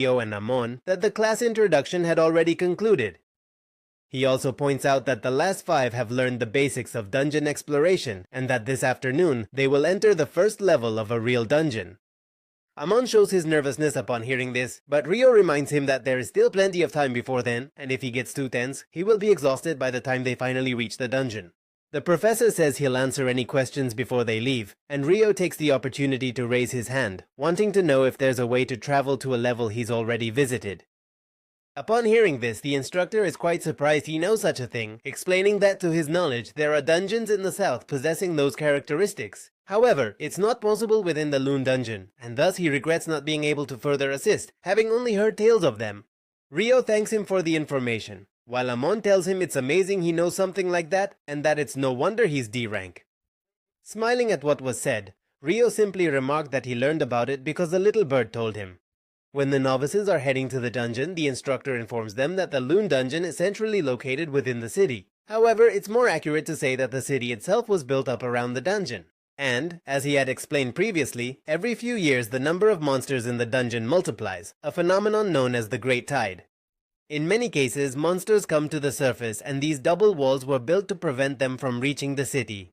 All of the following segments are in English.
Ryo and Amon that the class introduction had already concluded. He also points out that the last 5 have learned the basics of dungeon exploration and that this afternoon they will enter the first level of a real dungeon. Amon shows his nervousness upon hearing this, but Ryo reminds him that there is still plenty of time before then, and if he gets too tense, he will be exhausted by the time they finally reach the dungeon. The professor says he'll answer any questions before they leave, and Ryo takes the opportunity to raise his hand, wanting to know if there's a way to travel to a level he's already visited. Upon hearing this, the instructor is quite surprised he knows such a thing, explaining that to his knowledge there are dungeons in the south possessing those characteristics. However, it's not possible within the Loon dungeon, and thus he regrets not being able to further assist, having only heard tales of them. Ryo thanks him for the information, while Amon tells him it's amazing he knows something like that, and that it's no wonder he's D rank. Smiling at what was said, Ryo simply remarked that he learned about it because the little bird told him. When the novices are heading to the dungeon, the instructor informs them that the Loon dungeon is centrally located within the city. However, it's more accurate to say that the city itself was built up around the dungeon. And, as he had explained previously, every few years the number of monsters in the dungeon multiplies, a phenomenon known as the Great Tide. In many cases, monsters come to the surface and these double walls were built to prevent them from reaching the city.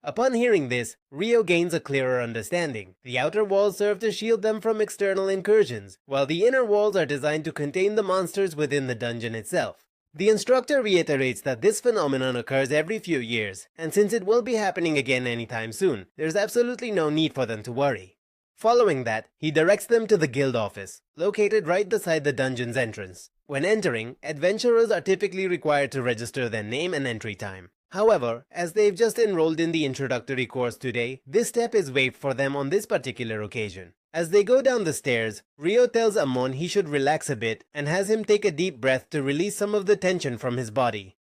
Upon hearing this, Ryo gains a clearer understanding. The outer walls serve to shield them from external incursions, while the inner walls are designed to contain the monsters within the dungeon itself. The instructor reiterates that this phenomenon occurs every few years, and since it will be happening again anytime soon, there's absolutely no need for them to worry. Following that, he directs them to the guild office, located right beside the dungeon's entrance. When entering, adventurers are typically required to register their name and entry time. However, as they've just enrolled in the introductory course today, this step is waived for them on this particular occasion. As they go down the stairs, Ryo tells Amon he should relax a bit and has him take a deep breath to release some of the tension from his body.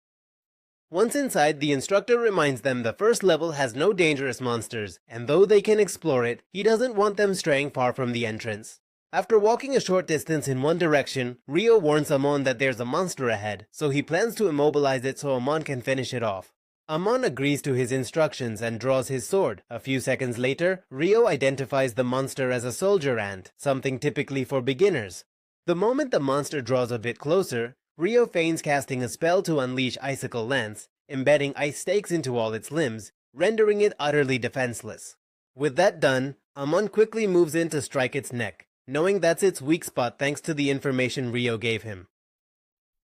Once inside, the instructor reminds them the first level has no dangerous monsters, and though they can explore it, he doesn't want them straying far from the entrance. After walking a short distance in one direction, Ryo warns Amon that there's a monster ahead, so he plans to immobilize it so Amon can finish it off. Amon agrees to his instructions and draws his sword. A few seconds later, Ryo identifies the monster as a soldier ant, something typically for beginners. The moment the monster draws a bit closer, Ryo feigns casting a spell to unleash Icicle Lance, embedding ice stakes into all its limbs, rendering it utterly defenseless. With that done, Amon quickly moves in to strike its neck, knowing that's its weak spot thanks to the information Ryo gave him.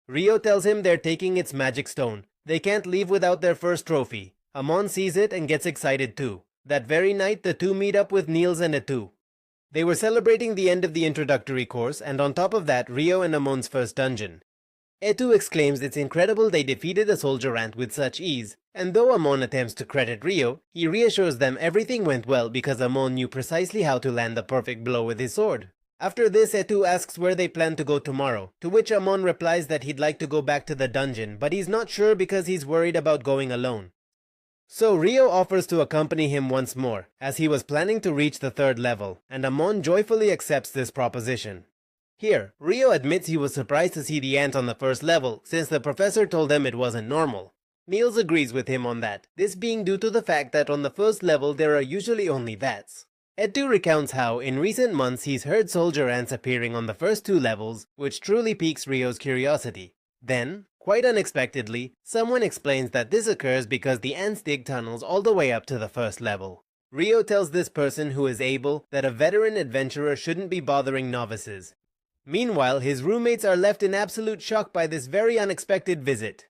Ryo tells him they're taking its magic stone. They can't leave without their first trophy. Amon sees it and gets excited too. That very night, the two meet up with Niels and Etu. They were celebrating the end of the introductory course, and on top of that, Ryo and Amon's first dungeon. Etu exclaims it's incredible they defeated a soldier ant with such ease, and though Amon attempts to credit Ryo, he reassures them everything went well because Amon knew precisely how to land the perfect blow with his sword. After this, Etu asks where they plan to go tomorrow, to which Amon replies that he'd like to go back to the dungeon, but he's not sure because he's worried about going alone. So Ryo offers to accompany him once more, as he was planning to reach the 3rd level, and Amon joyfully accepts this proposition. Here, Ryo admits he was surprised to see the ant on the 1st level, since the professor told him it wasn't normal. Niels agrees with him on that, this being due to the fact that on the 1st level there are usually only bats. Etu recounts how, in recent months, he's heard soldier ants appearing on the first 2 levels, which truly piques Ryo's curiosity. Then, quite unexpectedly, someone explains that this occurs because the ants dig tunnels all the way up to the 1st level. Ryo tells this person who is able that a veteran adventurer shouldn't be bothering novices. Meanwhile, his roommates are left in absolute shock by this very unexpected visit.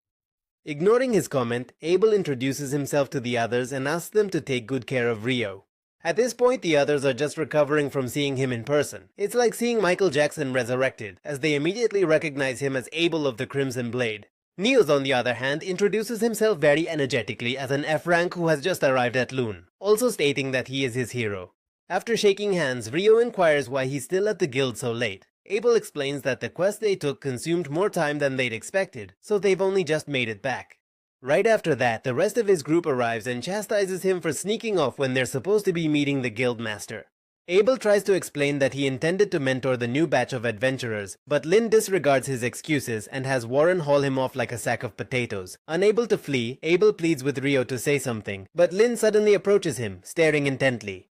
Ignoring his comment, Abel introduces himself to the others and asks them to take good care of Ryo. At this point, the others are just recovering from seeing him in person. It's like seeing Michael Jackson resurrected, as they immediately recognize him as Abel of the Crimson Blade. Niels, on the other hand, introduces himself very energetically as an F rank who has just arrived at Loon, also stating that he is his hero. After shaking hands, Ryo inquires why he's still at the guild so late. Abel explains that the quest they took consumed more time than they'd expected, so they've only just made it back. Right after that, the rest of his group arrives and chastises him for sneaking off when they're supposed to be meeting the guild master. Abel tries to explain that he intended to mentor the new batch of adventurers, but Lin disregards his excuses and has Warren haul him off like a sack of potatoes. Unable to flee, Abel pleads with Ryo to say something, but Lin suddenly approaches him, staring intently.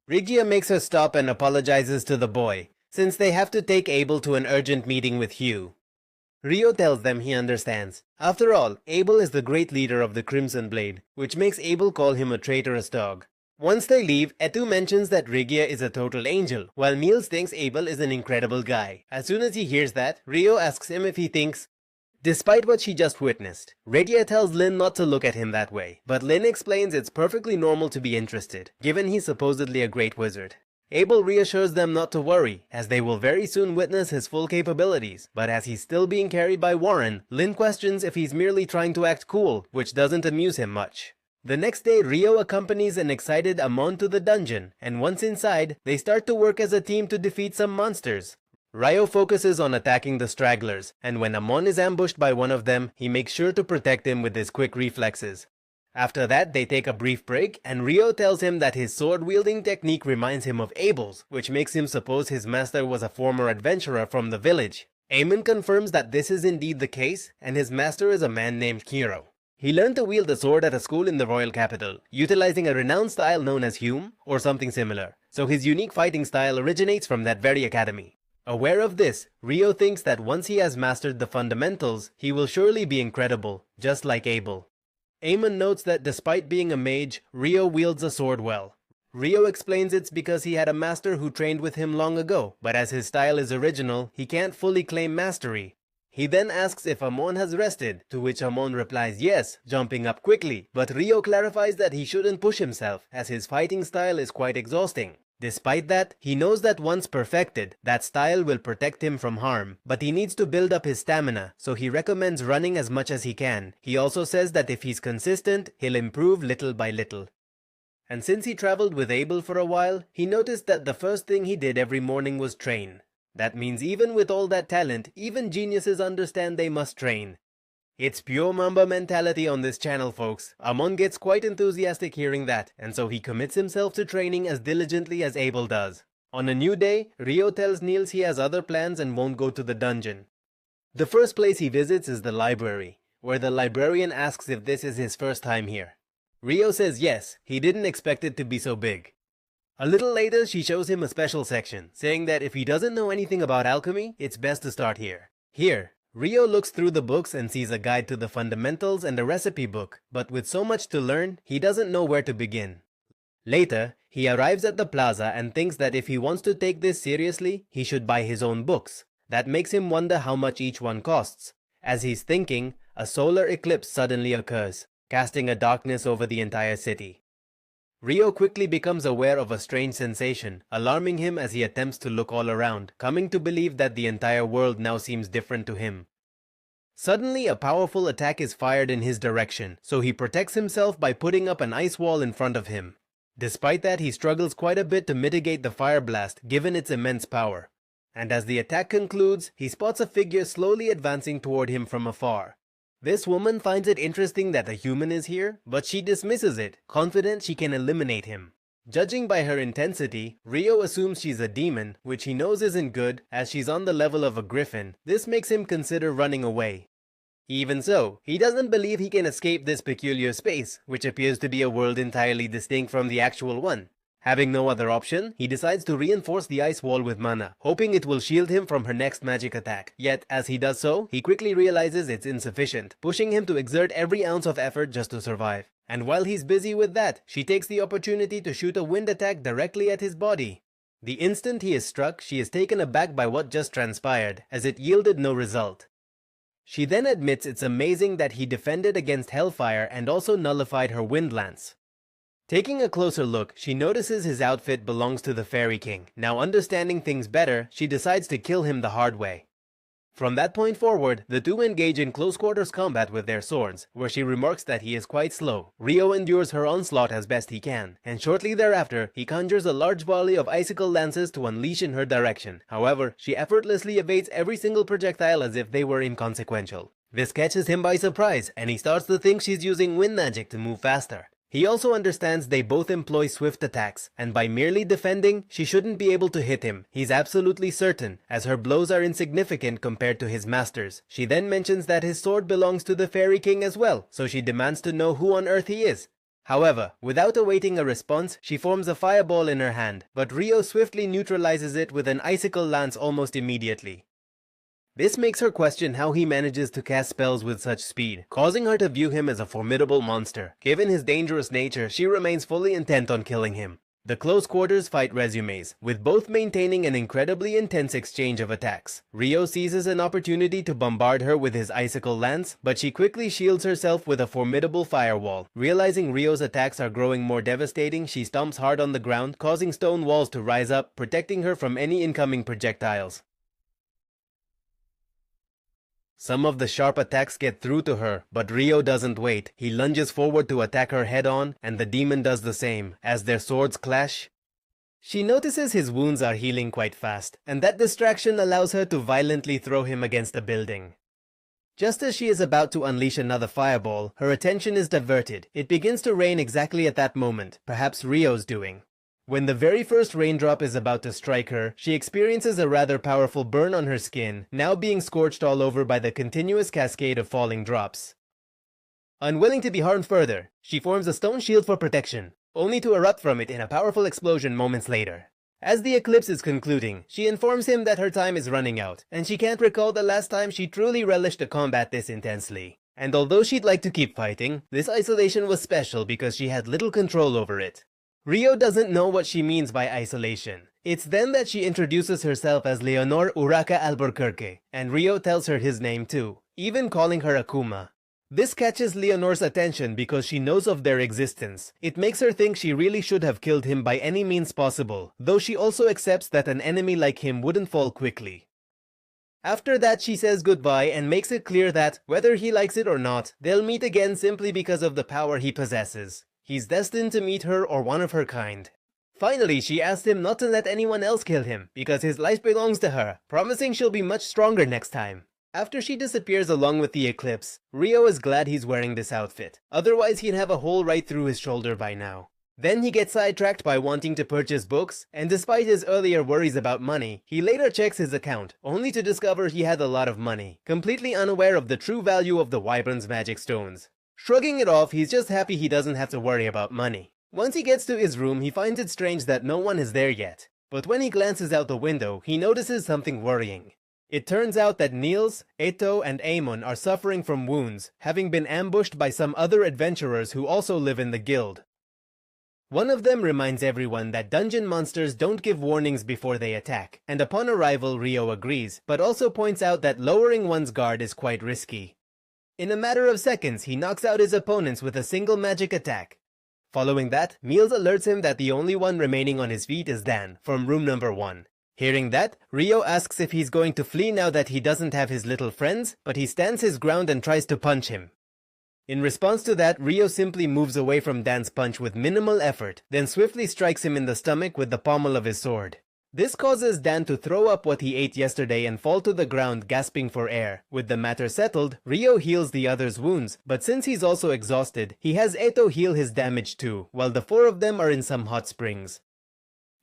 Regia makes her stop and apologizes to the boy, since they have to take Abel to an urgent meeting with Hugh. Ryo tells them he understands. After all, Abel is the great leader of the Crimson Blade, which makes Abel call him a traitorous dog. Once they leave, Etu mentions that Rigia is a total angel, while Miles thinks Abel is an incredible guy. As soon as he hears that, Ryo asks him if he thinks. Despite what she just witnessed, Rigia tells Lin not to look at him that way, but Lin explains it's perfectly normal to be interested, given he's supposedly a great wizard. Abel reassures them not to worry, as they will very soon witness his full capabilities, but as he's still being carried by Warren, Lin questions if he's merely trying to act cool, which doesn't amuse him much. The next day, Ryo accompanies an excited Amon to the dungeon, and once inside, they start to work as a team to defeat some monsters. Ryo focuses on attacking the stragglers, and when Amon is ambushed by one of them, he makes sure to protect him with his quick reflexes. After that, they take a brief break, and Ryo tells him that his sword-wielding technique reminds him of Abel's, which makes him suppose his master was a former adventurer from the village. Amon confirms that this is indeed the case, and his master is a man named Kiro. He learned to wield the sword at a school in the royal capital, utilizing a renowned style known as Hume, or something similar, so his unique fighting style originates from that very academy. Aware of this, Ryo thinks that once he has mastered the fundamentals, he will surely be incredible, just like Abel. Amon notes that despite being a mage, Ryo wields a sword well. Ryo explains it's because he had a master who trained with him long ago, but as his style is original, he can't fully claim mastery. He then asks if Amon has rested, to which Amon replies yes, jumping up quickly, but Ryo clarifies that he shouldn't push himself, as his fighting style is quite exhausting. Despite that, he knows that once perfected, that style will protect him from harm, but he needs to build up his stamina, so he recommends running as much as he can. He also says that if he's consistent, he'll improve little by little. And since he traveled with Abel for a while, he noticed that the first thing he did every morning was train. That means even with all that talent, even geniuses understand they must train. It's pure Mamba mentality on this channel, folks. Amon gets quite enthusiastic hearing that, and so he commits himself to training as diligently as Abel does. On a new day, Ryo tells Niels he has other plans and won't go to the dungeon. The first place he visits is the library, where the librarian asks if this is his first time here. Ryo says yes, he didn't expect it to be so big. A little later, she shows him a special section, saying that if he doesn't know anything about alchemy, it's best to start here. Here, Ryo looks through the books and sees a guide to the fundamentals and a recipe book, but with so much to learn, he doesn't know where to begin. Later, he arrives at the plaza and thinks that if he wants to take this seriously, he should buy his own books. That makes him wonder how much each one costs. As he's thinking, a solar eclipse suddenly occurs, casting a darkness over the entire city. Ryo quickly becomes aware of a strange sensation, alarming him as he attempts to look all around, coming to believe that the entire world now seems different to him. Suddenly, a powerful attack is fired in his direction, so he protects himself by putting up an ice wall in front of him. Despite that, he struggles quite a bit to mitigate the fire blast, given its immense power. And as the attack concludes, he spots a figure slowly advancing toward him from afar. This woman finds it interesting that a human is here, but she dismisses it, confident she can eliminate him. Judging by her intensity, Ryo assumes she's a demon, which he knows isn't good, as she's on the level of a griffin. This makes him consider running away. Even so, he doesn't believe he can escape this peculiar space, which appears to be a world entirely distinct from the actual one. Having no other option, he decides to reinforce the ice wall with mana, hoping it will shield him from her next magic attack. Yet, as he does so, he quickly realizes it's insufficient, pushing him to exert every ounce of effort just to survive. And while he's busy with that, she takes the opportunity to shoot a wind attack directly at his body. The instant he is struck, she is taken aback by what just transpired, as it yielded no result. She then admits it's amazing that he defended against Hellfire and also nullified her Wind Lance. Taking a closer look, she notices his outfit belongs to the Fairy King. Now understanding things better, she decides to kill him the hard way. From that point forward, the two engage in close quarters combat with their swords, where she remarks that he is quite slow. Ryo endures her onslaught as best he can, and shortly thereafter, he conjures a large volley of icicle lances to unleash in her direction. However, she effortlessly evades every single projectile as if they were inconsequential. This catches him by surprise, and he starts to think she's using wind magic to move faster. He also understands they both employ swift attacks, and by merely defending, she shouldn't be able to hit him. He's absolutely certain, as her blows are insignificant compared to his master's. She then mentions that his sword belongs to the Fairy King as well, so she demands to know who on earth he is. However, without awaiting a response, she forms a fireball in her hand, but Ryo swiftly neutralizes it with an icicle lance almost immediately. This makes her question how he manages to cast spells with such speed, causing her to view him as a formidable monster. Given his dangerous nature, she remains fully intent on killing him. The close quarters fight resumes, with both maintaining an incredibly intense exchange of attacks. Ryo seizes an opportunity to bombard her with his icicle lance, but she quickly shields herself with a formidable firewall. Realizing Ryo's attacks are growing more devastating, she stomps hard on the ground, causing stone walls to rise up, protecting her from any incoming projectiles. Some of the sharp attacks get through to her, but Ryo doesn't wait. He lunges forward to attack her head-on, and the demon does the same. As their swords clash, she notices his wounds are healing quite fast, and that distraction allows her to violently throw him against a building. Just as she is about to unleash another fireball, her attention is diverted. It begins to rain exactly at that moment, perhaps Ryo's doing. When the very first raindrop is about to strike her, she experiences a rather powerful burn on her skin, now being scorched all over by the continuous cascade of falling drops. Unwilling to be harmed further, she forms a stone shield for protection, only to erupt from it in a powerful explosion moments later. As the eclipse is concluding, she informs him that her time is running out, and she can't recall the last time she truly relished a combat this intensely. And although she'd like to keep fighting, this isolation was special because she had little control over it. Ryo doesn't know what she means by isolation. It's then that she introduces herself as Leonor Uraka Albuquerque, and Ryo tells her his name too, even calling her Akuma. This catches Leonor's attention because she knows of their existence. It makes her think she really should have killed him by any means possible, though she also accepts that an enemy like him wouldn't fall quickly. After that, she says goodbye and makes it clear that, whether he likes it or not, they'll meet again simply because of the power he possesses. He's destined to meet her or one of her kind. Finally, she asks him not to let anyone else kill him, because his life belongs to her, promising she'll be much stronger next time. After she disappears along with the eclipse, Ryo is glad he's wearing this outfit. Otherwise, he'd have a hole right through his shoulder by now. Then he gets sidetracked by wanting to purchase books, and despite his earlier worries about money, he later checks his account, only to discover he had a lot of money, completely unaware of the true value of the Wyvern's magic stones. Shrugging it off, he's just happy he doesn't have to worry about money. Once he gets to his room, he finds it strange that no one is there yet. But when he glances out the window, he notices something worrying. It turns out that Niels, Eto, and Amon are suffering from wounds, having been ambushed by some other adventurers who also live in the guild. One of them reminds everyone that dungeon monsters don't give warnings before they attack, and upon arrival Ryo agrees, but also points out that lowering one's guard is quite risky. In a matter of seconds, he knocks out his opponents with a single magic attack. Following that, Niels alerts him that the only one remaining on his feet is Dan, from room number 1. Hearing that, Ryo asks if he's going to flee now that he doesn't have his little friends, but he stands his ground and tries to punch him. In response to that, Ryo simply moves away from Dan's punch with minimal effort, then swiftly strikes him in the stomach with the pommel of his sword. This causes Dan to throw up what he ate yesterday and fall to the ground gasping for air. With the matter settled, Ryo heals the other's wounds, but since he's also exhausted, he has Eto heal his damage too, while the 4 of them are in some hot springs.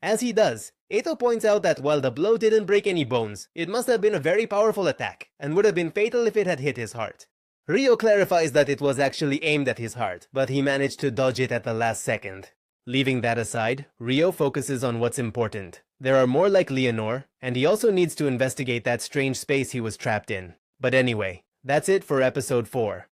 As he does, Eto points out that while the blow didn't break any bones, it must have been a very powerful attack, and would have been fatal if it had hit his heart. Ryo clarifies that it was actually aimed at his heart, but he managed to dodge it at the last second. Leaving that aside, Ryo focuses on what's important. There are more like Leonor, and he also needs to investigate that strange space he was trapped in. But anyway, that's it for episode 4.